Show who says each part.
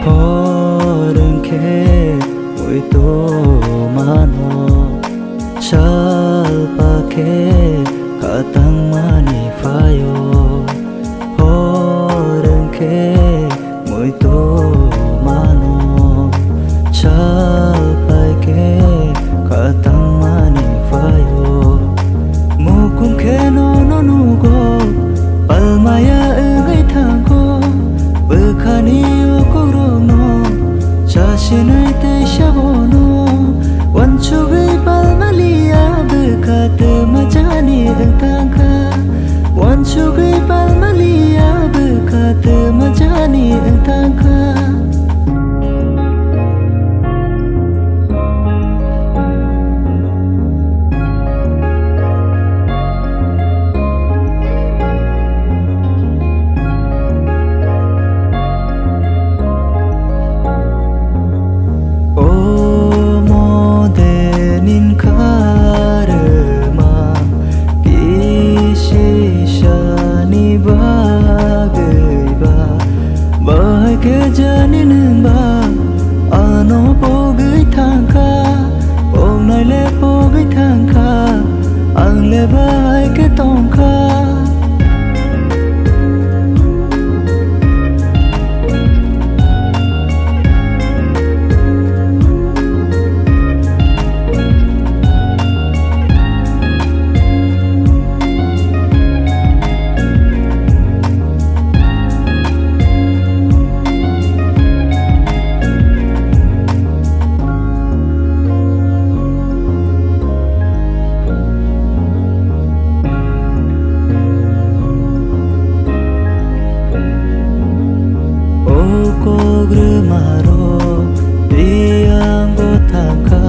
Speaker 1: Porengke muito mano chalpake katang mani fayo Porengke muito mano chalpake katang mani fayo Mukum ke no nugo palmaya ngai thango Bekhani okorono Chashinai te shabono Wanchugai palmalia Bekat majani entangka Wanchugai palmalia Bekat majani entangka Janin ba ano pogai thangka ong nai le pogai thangka ang le bai ke tongka Kogre maro diang go thangka